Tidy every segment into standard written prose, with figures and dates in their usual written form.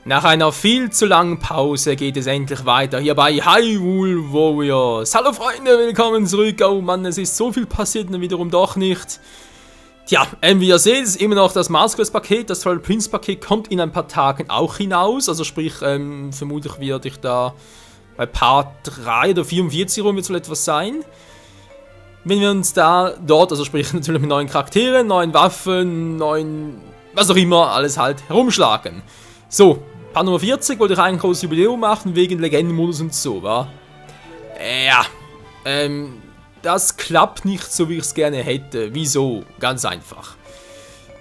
Nach einer viel zu langen Pause geht es endlich weiter hier bei Hyrule Warriors. Hallo Freunde, willkommen zurück. Oh Mann, es ist so viel passiert und wiederum doch nicht. Tja, wie ihr seht, ist immer noch das Master Quest Paket, das Twilight Princess Paket kommt in ein paar Tagen auch hinaus. Also sprich, vermutlich werde ich da bei Part 3 oder 44 rum wird so etwas sein. Wenn wir uns da dort, also sprich natürlich mit neuen Charakteren, neuen Waffen, neuen, was auch immer, alles halt herumschlagen. So, Part Nummer 40 wollte ich ein großes Jubiläum machen, wegen Legendenmodus und so, wa? Ja, das klappt nicht so, wie ich es gerne hätte. Wieso? Ganz einfach.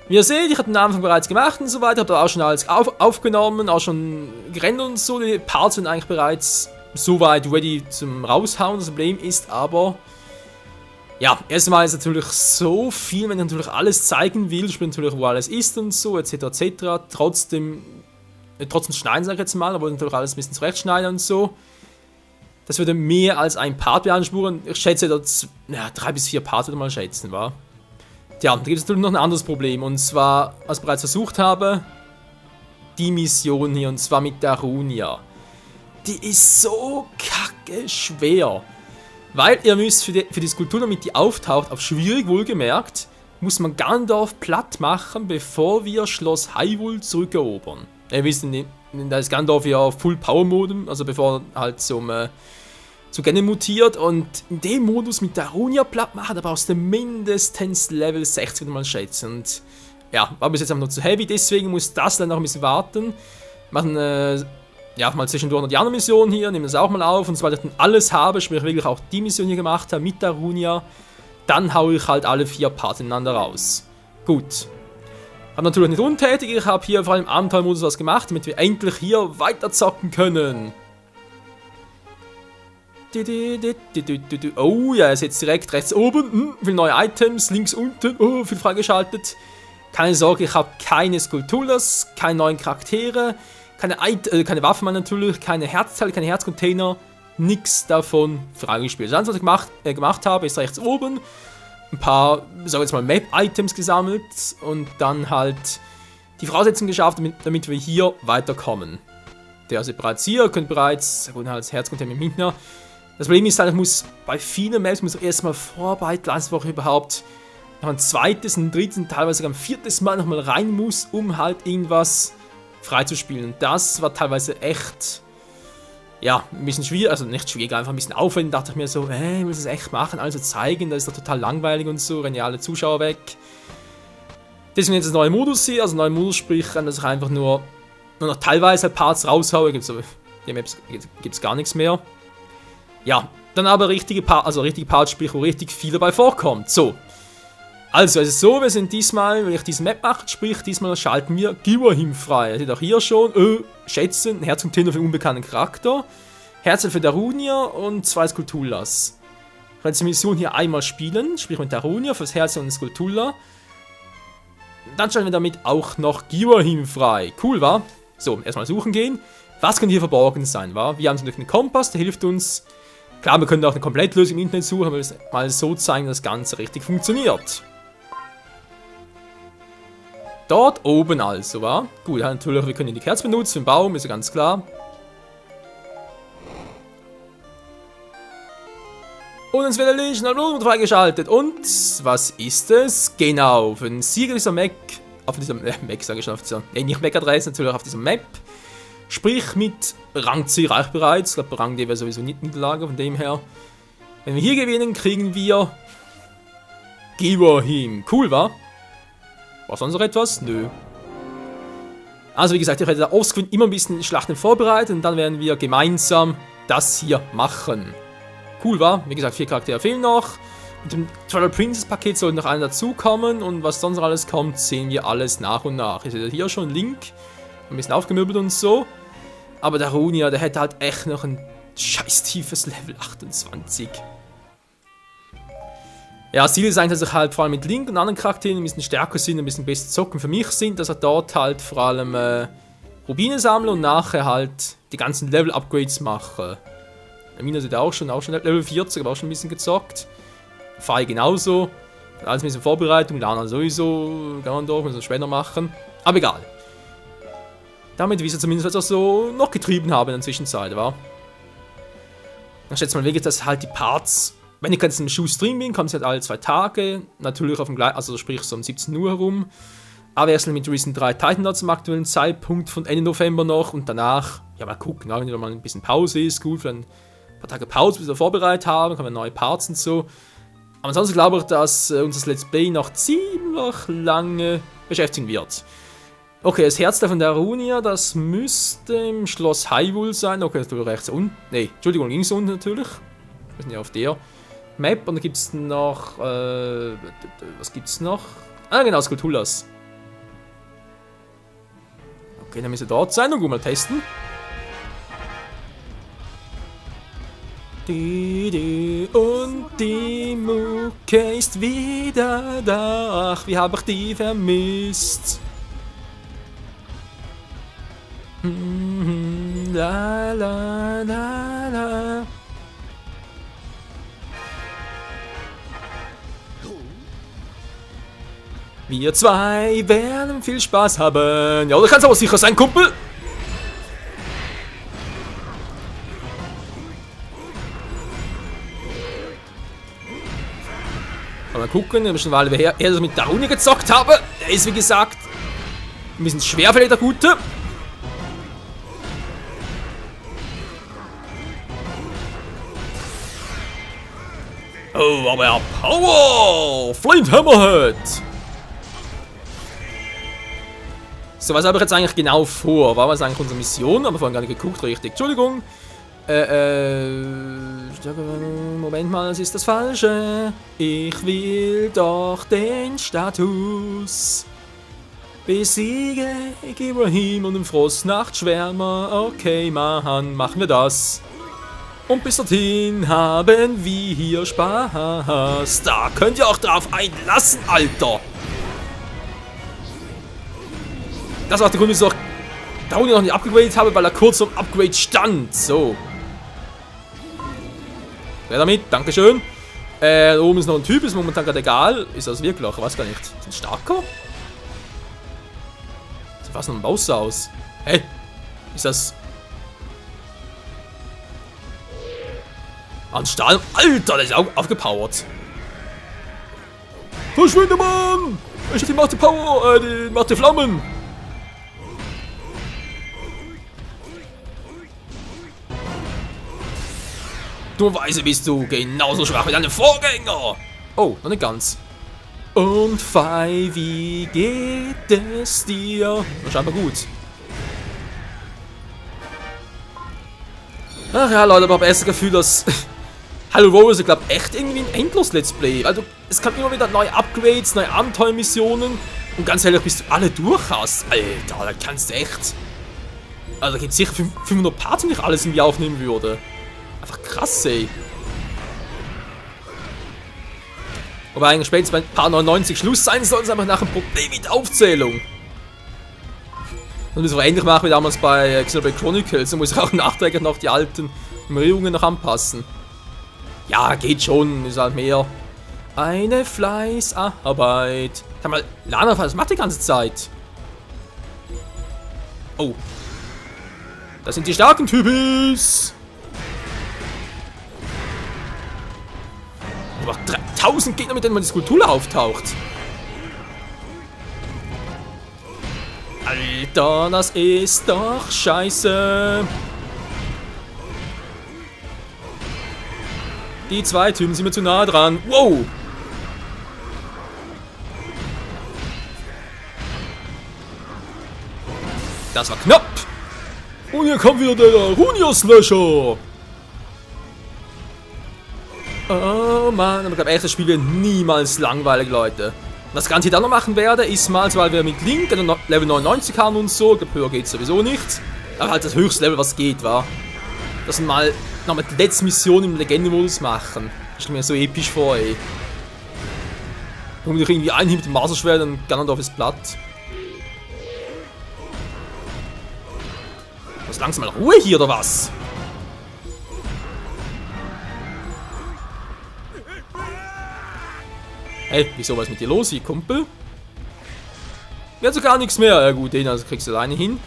Wie ihr seht, ich habe den Anfang bereits gemacht und so weiter, habe da auch schon alles aufgenommen, auch schon gerendert und so. Die Parts sind eigentlich bereits soweit ready zum Raushauen. Das Problem ist aber, ja, erstmal ist natürlich so viel, wenn ich natürlich alles zeigen will, sprich natürlich, wo alles ist und so, etc. etc. Trotzdem schneiden, sage ich jetzt mal, aber natürlich alles ein bisschen zurechtschneiden und so. Das würde mehr als ein Part beanspruchen. Ich schätze, dass 3 bis 4 Parts würde man schätzen, wa? Tja, da gibt es natürlich noch ein anderes Problem. Und zwar, was ich bereits versucht habe, die Mission hier, und zwar mit Darunia. Die ist so kacke schwer. Weil ihr müsst für die Skulptur, damit die auftaucht, auf schwierig wohlgemerkt, muss man Gandalf platt machen, bevor wir Schloss Hyrule zurückerobern. Ihr wisst, da ist Gandalf ja auf Full Power Modus, also bevor er halt zu Ganon mutiert. Und in dem Modus mit Darunia platt machen, da brauchst du mindestens Level 60, würde man schätzen. Und ja, war bis jetzt einfach noch zu heavy, deswegen muss das dann noch ein bisschen warten. Machen ja, mal zwischendurch noch die andere Mission hier, nehmen das auch mal auf. Und sobald ich dann alles habe, sprich wirklich auch die Mission hier gemacht habe mit Darunia, dann haue ich halt alle 4 Parts ineinander raus. Gut. Habe natürlich nicht untätig, ich habe hier vor allem im Abenteuermodus was gemacht, damit wir endlich hier weiter zocken können. Oh ja, er ist jetzt direkt rechts oben, viele neue Items, links unten, oh, viel freigeschaltet. Keine Sorge, ich habe keine Skulltulas, keine neuen Charaktere, keine Waffen mehr natürlich, keine Herzteile, keine Herzcontainer, nichts davon freigespielt. Das Einzige, was ich gemacht habe, ist rechts oben ein paar, sagen wir jetzt mal, Map-Items gesammelt und dann halt die Voraussetzungen geschafft, damit wir hier weiterkommen. Der ist bereits hier, könnt bereits, gut, halt das Herzcontainer mit Mintner. Das Problem ist halt, ich muss bei vielen Maps erstmal vorarbeiten, bevor ich überhaupt noch ein zweites, ein drittes, teilweise sogar ein viertes Mal nochmal rein muss, um halt irgendwas freizuspielen. Und das war teilweise echt, ja, ein bisschen schwierig, also nicht schwierig, einfach ein bisschen aufwendig. Dachte ich mir so, ich will das echt machen, also zeigen, das ist doch total langweilig und so, rennen ja alle Zuschauer weg. Deswegen jetzt das neue Modus hier, also neuer Modus, sprich, dass ich einfach nur noch teilweise Parts raushaue, die Maps gibt es gar nichts mehr. Ja, dann aber richtige Parts, sprich, wo richtig viel dabei vorkommt. So. Also, es ist so, wir sind diesmal, wenn ich diese Map mache, sprich, diesmal schalten wir Giwahim frei. Ihr seht auch hier schon, schätzen, Herzcontainer für einen unbekannten Charakter, Herzen für Darunia und 2 Skulltulas. Ich werde die Mission hier einmal spielen, sprich mit Darunia fürs Herz und Skulltula. Dann schalten wir damit auch noch Giwahim frei. Cool, wa? So, erstmal suchen gehen. Was könnte hier verborgen sein, wa? Wir haben natürlich einen Kompass, der hilft uns. Klar, wir können auch eine Komplettlösung im Internet suchen, aber mal so zeigen, dass das Ganze richtig funktioniert. Dort oben also, wa? Gut, natürlich, wir können die Kerze benutzen, für den Baum, ist ja ganz klar. Und uns wird der Legion Blut freigeschaltet. Und was ist es? Genau, für den Sieger dieser Mac, auf dieser Mac, sage ich schon, auf dieser, nicht Mac-Adresse, natürlich auf dieser Map. Sprich, mit Rang C reicht bereits. Ich glaube, Rang D wäre sowieso nicht in der Lage, von dem her. Wenn wir hier gewinnen, kriegen wir Giwahim. Cool, wa? War sonst noch etwas? Nö. Also wie gesagt, ich werde da offscreen immer ein bisschen Schlachten vorbereitet und dann werden wir gemeinsam das hier machen. Cool, wa? Wie gesagt, 4 Charaktere fehlen noch. Mit dem Twilight Princess Paket soll noch einer dazukommen und was sonst noch alles kommt, sehen wir alles nach und nach. Ihr seht hier schon Link, ein bisschen aufgemöbelt und so. Aber der Darunia, der hätte halt echt noch ein scheiß tiefes Level 28. Ja, das Ziel ist eigentlich, dass ich halt vor allem mit Link und anderen Charakteren ein bisschen stärker sind, ein bisschen besser zocken für mich sind, dass ich dort halt vor allem Rubine sammle und nachher halt die ganzen Level-Upgrades mache. Amina sieht auch schon Level 40, aber auch schon ein bisschen gezockt. Fai genauso. Alles ein bisschen Vorbereitung, Lana sowieso, Ganondorf, müssen wir später machen. Aber egal. Damit, wie sie zumindest was so noch getrieben haben in der Zwischenzeit, war. Dann schätze mal wirklich, dass halt die Parts, wenn ich ganz im Schuh-Stream bin, kommen sie halt alle 2 Tage. Natürlich auf dem gleichen, also sprich so um 17 Uhr herum. Abwechselnd mit Recent 3 Titan Lords zum aktuellen Zeitpunkt von Ende November noch. Und danach, ja mal gucken, wenn wieder mal ein bisschen Pause ist, gut, für ein paar Tage Pause, bis wir vorbereitet haben, kommen neue Parts und so. Aber ansonsten glaube ich, dass uns das Let's Play noch ziemlich lange beschäftigen wird. Okay, das Herz von der Arunia, das müsste im Schloss Hyrule sein. Okay, das tut rechts unten. Ne, Entschuldigung, links unten natürlich. Wir sind ja auf der Map. Und dann gibt es noch. Was gibt's noch? Ah, genau, Skulltulas. Okay, dann müssen wir dort sein und gut mal testen. Und die Mucke ist wieder da. Ach, wie habe ich die vermisst? La la la la. Wir zwei werden viel Spaß haben. Ja, da kann's aber sicher sein, Kumpel. Mal gucken, ein bisschen weil wir eher mit der Uni gezockt haben. Der ist wie gesagt ein bisschen schwerfällig, der Gute. Oh, aber ja, Power! Flint Hammerhead! So, was habe ich jetzt eigentlich genau vor? War was eigentlich unsere Mission? Haben wir vorhin gar nicht geguckt, richtig. Entschuldigung. Moment mal, das ist das Falsche. Ich will doch den Status. Besiege Ibrahim und den Frostnachtschwärmer. Okay, Mann, machen wir das. Und bis dorthin haben wir hier Spaß. Da könnt ihr auch drauf einlassen, Alter. Das war der Grund, wieso ich da noch nicht abgegradet habe, weil er kurz vom Upgrade stand. So. Wer damit? Dankeschön. Da oben ist noch ein Typ, ist momentan gerade egal. Ist das wirklich? Ich weiß gar nicht. Ist ein starker? Sieht fast noch ein Bowser aus. Hey, ist das... An Stahl. Alter, der ist auch aufgepowert. Verschwinde, Mann! Die macht die Power, die macht die Flammen. Dummerweise bist du genauso schwach wie deine Vorgänger. Oh, noch nicht ganz. Und Fei, wie geht es dir? Scheinbar gut. Ach ja, Leute, ich habe erst das Gefühl, dass Hyrule Warriors, ich glaube, echt irgendwie ein Endlos-Let's Play. Also, es kommt immer wieder neue Upgrades, neue Abenteuermissionen. Und ganz ehrlich, bis du alle durch hast, Alter, da kannst du echt... Also, da gibt es sicher 500 Parts, wenn ich alles irgendwie aufnehmen würde. Einfach krass, ey. Wobei eigentlich spätestens bei Part 99 Schluss sein soll, ist einfach nach einem Problem mit der Aufzählung. Und das war ähnlich machen wie damals bei Xenoblade Chronicles. Da muss ich auch nachträglich noch die alten Nummerierungen noch anpassen. Ja, geht schon, ist halt mehr eine Fleißarbeit. Kann mal, Lana, das macht die ganze Zeit. Oh. Das sind die starken Typis. Aber 3000 Gegner, mit denen man die Skulptur auftaucht. Alter, das ist doch scheiße. Die zwei Typen sind mir zu nah dran. Wow. Das war knapp. Und hier kommt wieder der Arunia-Slasher. Oh Mann, aber ich glaube echt, das Spiel wird niemals langweilig, Leute. Was ich garantiert auch noch machen werde, ist mal, weil wir mit Link Level 99 haben und so, ich glaube, höher geht sowieso nicht. Aber halt das höchste Level, was geht, war. Dass wir mal nochmal die letzte Mission im Legende-Modus machen. Das stelle mir so episch vor, ey. Und ich irgendwie einen mit dem Maserschwert und Ganondorf ist platt. Muss langsam mal Ruhe hier, oder was? Hey, wieso was mit dir los hier, Kumpel? Jetzt so gar nichts mehr. Ja gut, den also kriegst du alleine hin.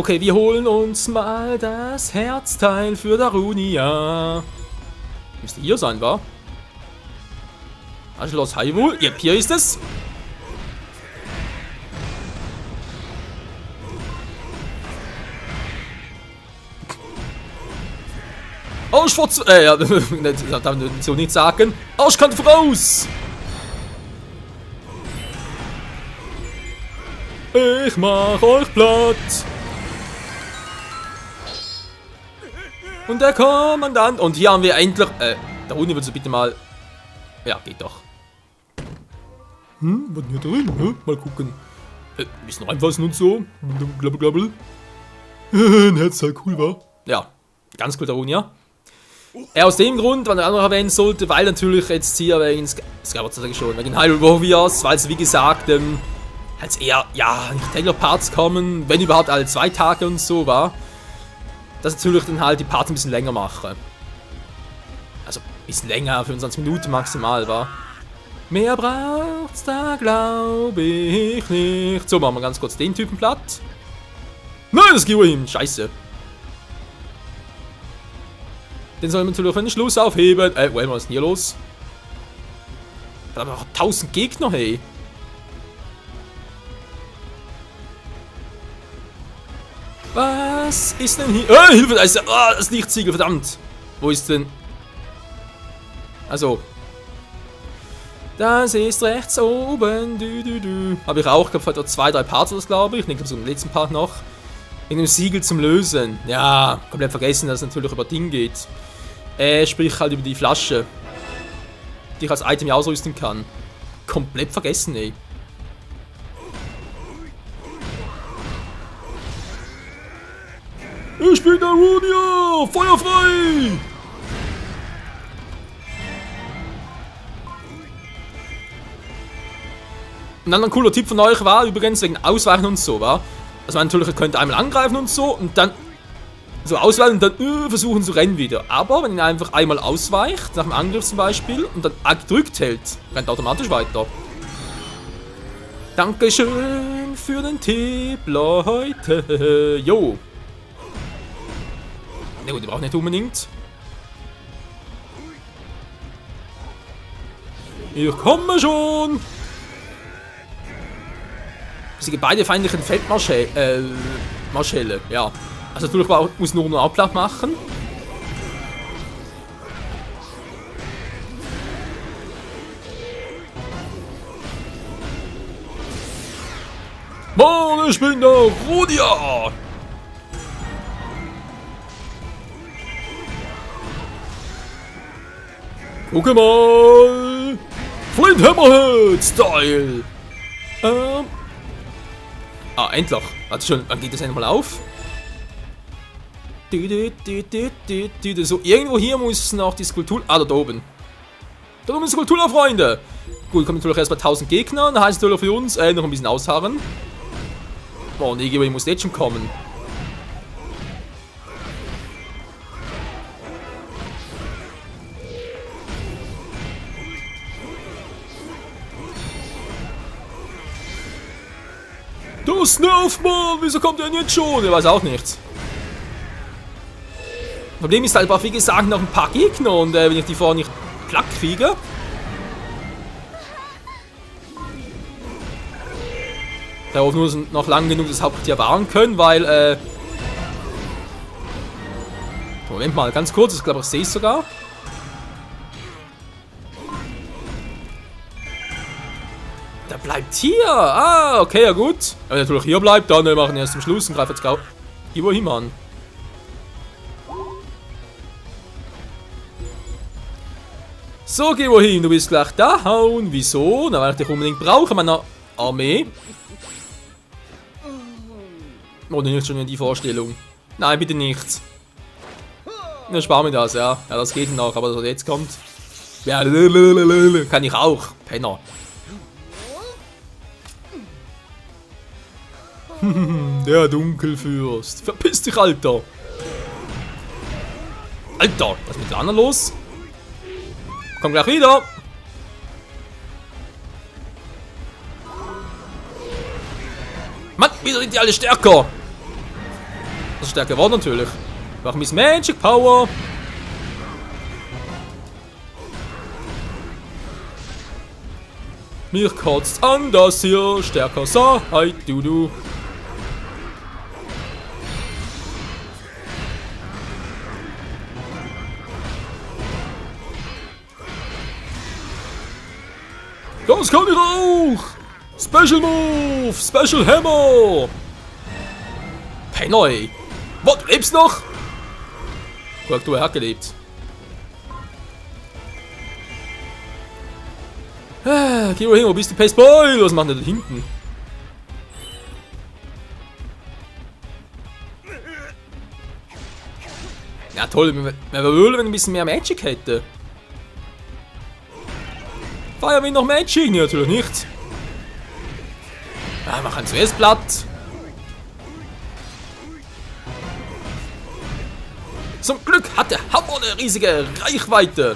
Okay, wir holen uns mal das Herzteil für Darunia. Müsste hier sein, wa? Schloss Hyrule. Yep, hier ist es. Arschfotze. Ja, das darf man so nicht sagen. Arschkante voraus! Ich mach euch platt. Und der Kommandant. Und hier haben wir endlich. Da unten willst du bitte mal. Ja, geht doch. Was ist hier drin? Mal gucken. Bisschen reinfassen und so. Glabbel, glabbel. Ein Herzteil, cool, wa? Ja, ganz cool, Darunia. Aus dem Grund, weil der andere erwähnen sollte, weil natürlich jetzt hier wegen wegen Hyrule Warriors, weil es wie gesagt, halt eher, ja, nicht Taylor Parts kommen, wenn überhaupt alle 2 Tage und so, war. Dass natürlich dann halt die Parts ein bisschen länger mache. Also ein bisschen länger, 25 Minuten maximal, war. Mehr braucht's da, glaube ich nicht. So, machen wir ganz kurz den Typen platt. Nein, das geht ihm, scheiße. Den sollen wir natürlich für den Schluss aufheben. Was ist denn hier los? Da haben wir noch 1000 Gegner, hey. Was ist denn hier? Hilfe, da ist das Lichtsiegel, verdammt. Wo ist denn? Also. Das ist rechts oben. Habe ich auch gehabt, vor 2, 3 Parts, das glaube ich. Ich denke, so im letzten Part noch. In dem Siegel zum Lösen. Ja, komplett vergessen, dass es natürlich über Ding geht. Sprich halt über die Flasche. Die ich als Item ausrüsten kann. Komplett vergessen, ey. Ich bin Darunia! Feuer frei! Und dann ein cooler Tipp von euch war übrigens wegen Ausweichen und so, war. Also man natürlich könnte einmal angreifen und so und dann so ausweichen und dann versuchen zu rennen wieder. Aber wenn ihr einfach einmal ausweicht, nach dem Angriff zum Beispiel, und dann A gedrückt hält, rennt automatisch weiter. Dankeschön für den Tipp, Leute. Jo. Na gut, die braucht nicht unbedingt. Ich komme schon. Sie beide feindlichen Feldmarschälle, ja. Also natürlich muss nur noch platt machen. Mann, ich bin der Rudia! Guck mal! Flint Hammerhead Style! Endlich. Warte schon, dann geht das einmal auf. So, irgendwo hier muss noch die Skulptur. Da oben. Da oben ist die Skulptur, Freunde. Gut, kommen natürlich erstmal 1000 Gegner. Dann heißt es natürlich für uns, noch ein bisschen ausharren. Oh, nee, ich muss jetzt schon kommen. Das nervt, Mann! Wieso kommt er denn jetzt schon? Ich weiß auch nicht. Problem ist halt einfach, wie gesagt, noch ein paar Gegner und wenn ich die vorher nicht platt kriege. Ich hoffe nur, noch lang genug das Hauptquartier wahren können, weil, Moment mal, ganz kurz, ich glaube, ich sehe es sogar. Der bleibt hier. Okay, ja gut. Wenn er natürlich hier bleibt, dann machen wir erst zum Schluss und greifen jetzt Gibor hin an. So, Gibor hin, du bist gleich da hauen. Wieso? Na, weil ich dich unbedingt brauche, meiner Armee. Oder nicht schon in die Vorstellung? Nein, bitte nicht. Ja, spar mir das, ja. Ja, das geht noch, aber was jetzt kommt. Ja, kann ich auch. Penner. Der Dunkelfürst. Verpiss dich, Alter. Alter, was ist mit der anderen los? Komm gleich wieder. Mann, wieder sind die alle stärker. Also stärker geworden natürlich. Mach ein bisschen Magic Power. Mir kotzt an, dass ihr stärker seid, du. Das kann ich auch! Special Move! Special Hammer! Penner, ey! Was, du lebst noch? Guck, du, er hat gelebt. Geh mal hin, wo bist du, Paceboy? Was macht der da hinten? Ja toll, wäre wohl, wenn ich ein bisschen mehr Magic hätte. Feuerwind noch Magic? Nee, natürlich nicht. Ja, machen zuerst platt. Zum Glück hat der Hammer eine riesige Reichweite.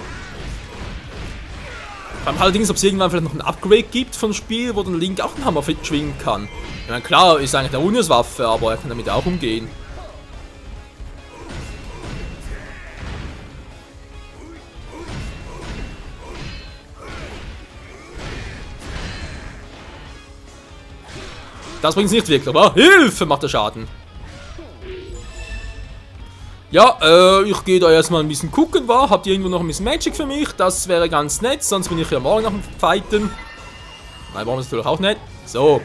Beim allerdings, ob es irgendwann vielleicht noch ein Upgrade gibt vom Spiel, wo dann Link auch einen Hammer schwingen kann. Ich meine, klar, ist eigentlich eine Unionwaffe, aber er kann damit auch umgehen. Das bringt es nicht wirklich, aber Hilfe macht der Schaden. Ja, ich gehe da erstmal ein bisschen gucken, wa? Habt ihr irgendwo noch ein bisschen Magic für mich? Das wäre ganz nett, sonst bin ich ja morgen noch am Fighten. Nein, warum ist natürlich auch nett. So.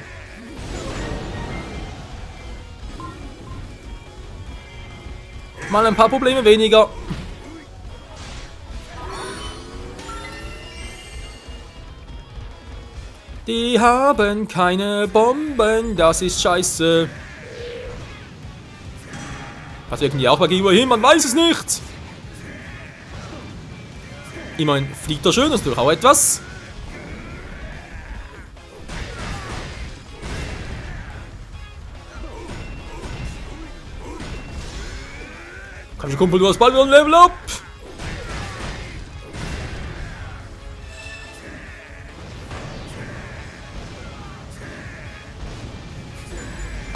Mal ein paar Probleme weniger. Die haben keine Bomben, das ist scheiße. Was wirken die auch bei Gegenüber hin? Man weiß es nicht. Immerhin fliegt er schön, das ist natürlich auch etwas. Komm schon, Kumpel, du hast bald wieder ein Level up.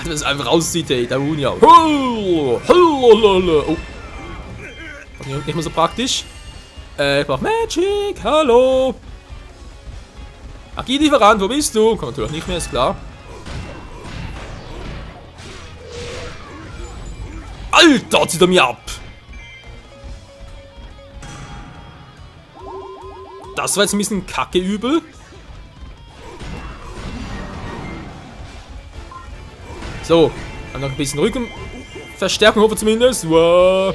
Wenn es einfach aussieht, ey, der Unia. Oh. Nicht mehr so praktisch. Ich brauch Magic, hallo. Agielieferant, wo bist du? Kommt natürlich nicht mehr, ist klar. Alter, zieht er mir ab. Das war jetzt ein bisschen kacke übel. So, dann noch ein bisschen Rückenverstärkung, hoffe zumindest. Wow.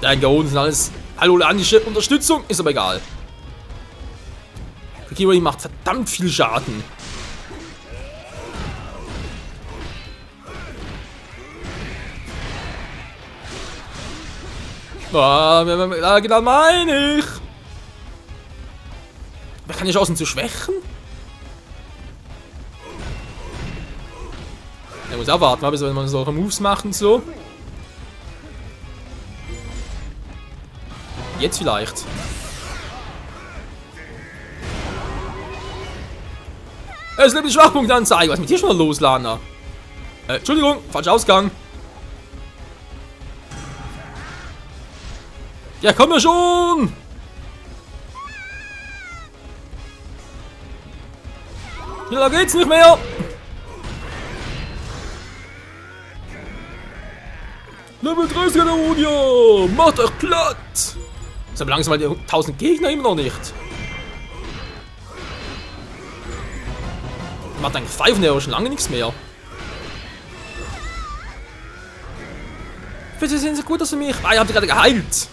Nein, da unten sind alles hallolandische Unterstützung, ist aber egal. Kakiri macht verdammt viel Schaden. Genau meine ich. Wer kann die Chancen zu schwächen? Er muss abwarten, bis wenn man solche Moves macht und so. Jetzt vielleicht. Es nimmt die Schwachpunktanzeige. Was ist mit dir schon los, Lana? Entschuldigung, falscher Ausgang. Ja, komm ja schon! Schneller geht's nicht mehr! Level 30 der Unia! Macht euch platt! Ist aber langsam mal die 1000 Gegner immer noch nicht. Macht eigentlich 500 schon lange nichts mehr. Bitte sehen Sie gut aus für mich. Ah, ihr habt gerade geheilt.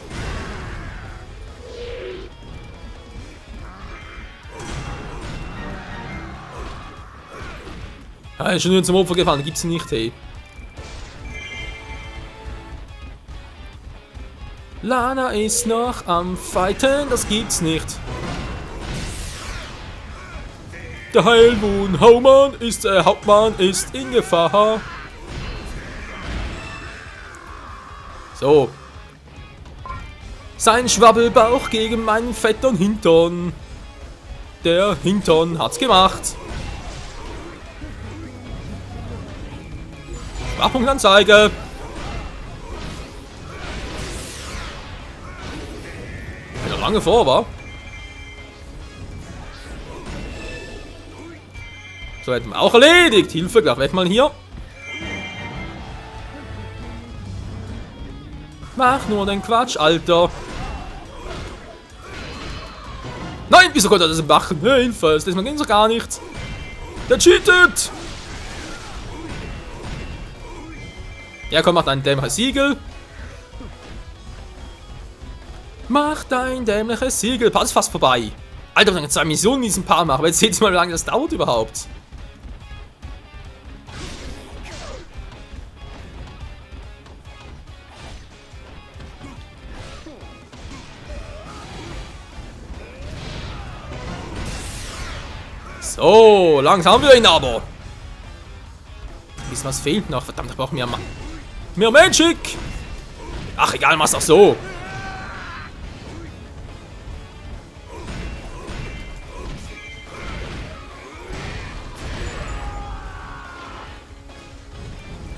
Ja, ist schon nur zum Opfer gefallen, gibt's nicht, hey. Lana ist noch am Fighten, das gibt's nicht. Der Hauptmann ist in Gefahr. So. Sein Schwabbelbauch gegen meinen fetten Hintern. Der Hintern hat's gemacht. Schwachpunktanzeige. Bin noch lange vor, wa? So, hätten wir auch erledigt. Hilfe, gleich weg mal hier. Mach nur den Quatsch, Alter. Nein, wieso konnte er das machen? Hilfe, das geht so gar nicht. Der cheatet. Ja, komm, mach dein dämliches Siegel. Mach dein dämliches Siegel. Part ist fast vorbei. Alter, wir haben 2 Missionen in diesem Part machen. Aber jetzt seht ihr mal, wie lange das dauert überhaupt. So, langsam haben wir ihn aber. Ein bisschen was fehlt noch. Verdammt, ich brauche mehr Magic. Ach, egal, mach's auch so.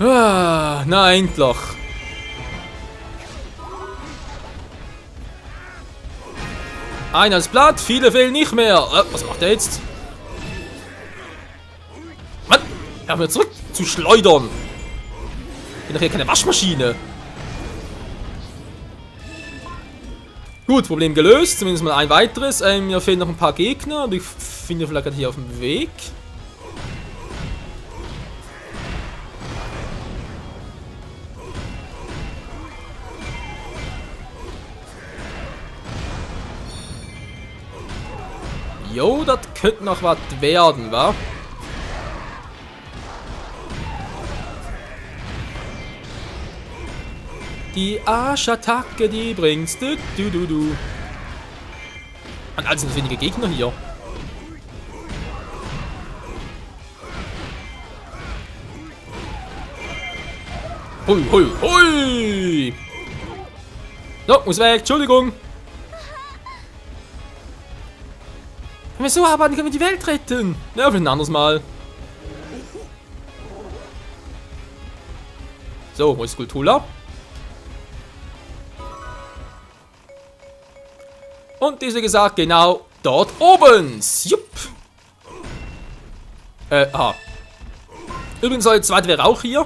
Ah, nein, doch. Einer ist platt, viele fehlen nicht mehr. Was macht er jetzt? Mann, hör mir zurück zu schleudern. Ich bin doch hier keine Waschmaschine. Gut, Problem gelöst. Zumindest mal ein weiteres. Mir fehlen noch ein paar Gegner. Und ich finde vielleicht gerade hier auf dem Weg. Jo, das könnte noch was werden, wa? Die Arschattacke, die bringst du. An all sind wenige Gegner hier. Hui, hui, hui! So, muss weg, Entschuldigung. Wenn wir so arbeiten, können wir die Welt retten. Ja, für ein anderes Mal. So, wo ist Skulltula? Und diese gesagt, genau dort oben. Jupp. Übrigens, die zweite wäre auch hier.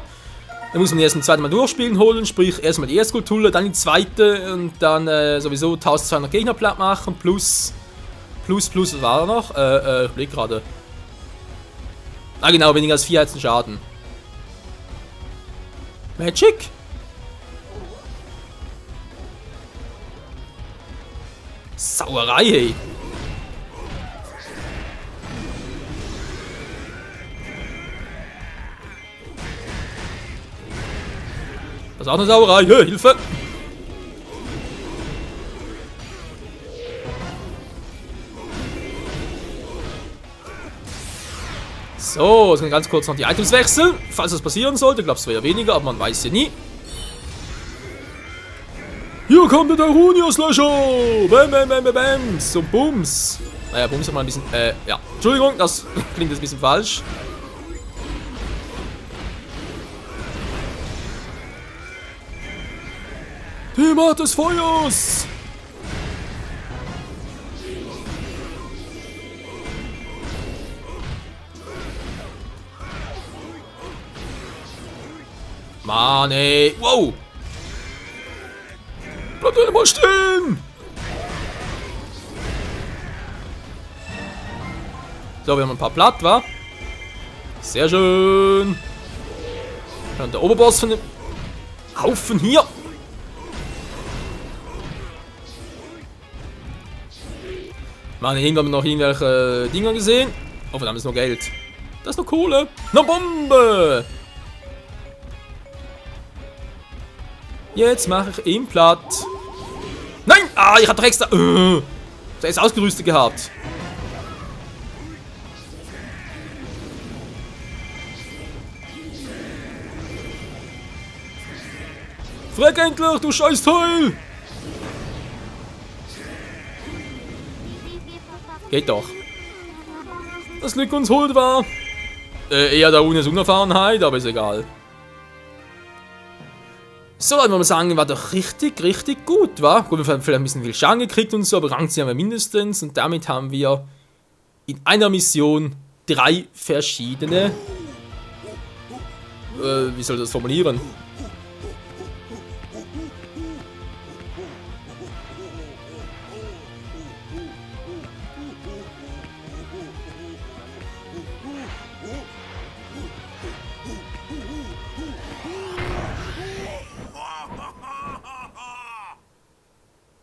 Da muss man erst ein zweites Mal durchspielen holen. Sprich, erstmal die erste Skulltula, dann die zweite. Und dann sowieso 1200 Gegner platt machen. Plus, was war da noch? Ich blick gerade. Ah, genau, weniger als 4 Herzen Schaden. Magic? Sauerei, hey. Das ist auch eine Sauerei. Hey, Hilfe! So, jetzt kann ich ganz kurz noch die Items wechseln. Falls das passieren sollte, glaubst du eher weniger, aber man weiß ja nie. Hier kommt der Darunia-Slasher! Bam, bam, bam, bam, bam! So, Bums! Naja, Bums hat mal ein bisschen, ja. Entschuldigung, das klingt jetzt ein bisschen falsch. Die Macht des Feuers! Mann, ey! Wow! Bleib doch mal stehen! So, wir haben ein paar platt, wa? Sehr schön! Und der Oberboss von dem Haufen hier! Mann, irgendwann haben wir noch irgendwelche Dinger gesehen. Oh, verdammt, ist noch Geld. Das ist noch Kohle. Eine Bombe! Jetzt mache ich ihn platt. Nein! Ah, ich hab doch extra... Der ist ausgerüstet gehabt. Freck endlich, du Scheißteil! Geht doch. Das Glück uns holt war. Eher der Unes Unerfahrenheit, aber ist egal. So, dann würde man sagen, war doch richtig, richtig gut, wa? Gut, wir haben vielleicht ein bisschen viel Schaden gekriegt und so, aber Rangziel haben wir mindestens. Und damit haben wir in einer Mission 3 verschiedene... wie soll ich das formulieren?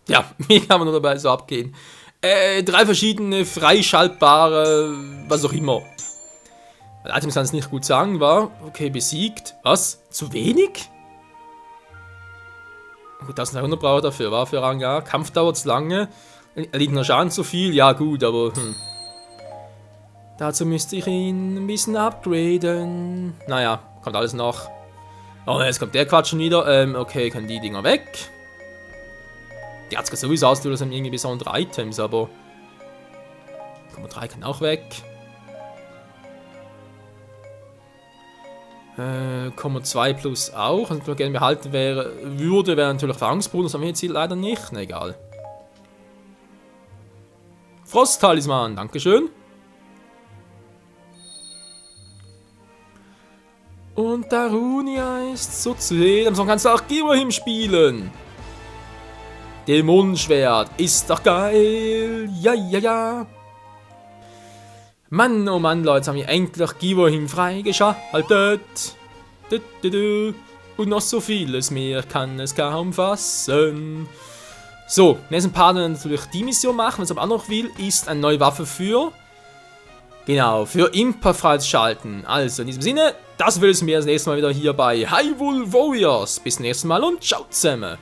Ja, wie kann man nur dabei so abgehen? 3 verschiedene freischaltbare, was auch immer. Items kann es nicht gut sagen, war. Okay, besiegt. Was? Zu wenig? Gut, 1300 braucht er dafür, war für Rang A. Kampf dauert zu lange. Erliedener Schaden zu viel, ja gut, aber dazu müsste ich ihn ein bisschen upgraden. Naja, kommt alles nach. Oh, jetzt kommt der Quatsch schon wieder. Okay, können die Dinger weg. Die hat es sowieso aus, das sind irgendwie besondere Items, aber... Komma 3 kann auch weg. Komma 2 plus auch. Und wenn man gerne behalten wäre natürlich Erfahrungspunkte. Das haben wir jetzt hier leider nicht. Na egal. Frosttalisman, dankeschön. Und Darunia ist so zu sehen. So kannst du auch Giverhim spielen. Dämonenschwert ist doch geil. Ja, ja, ja. Mann, oh Mann, Leute, haben wir endlich Giverhim freigeschaltet. Und noch so vieles mehr kann es kaum fassen. So, nächsten Part werden wir natürlich die Mission machen. Was ich aber auch noch will, ist eine neue Waffe für... Genau, für Imper freischalten. Also, in diesem Sinne, das will es mir das nächste Mal wieder hier bei Hyrule Warriors. Bis zum nächsten Mal und ciao zusammen.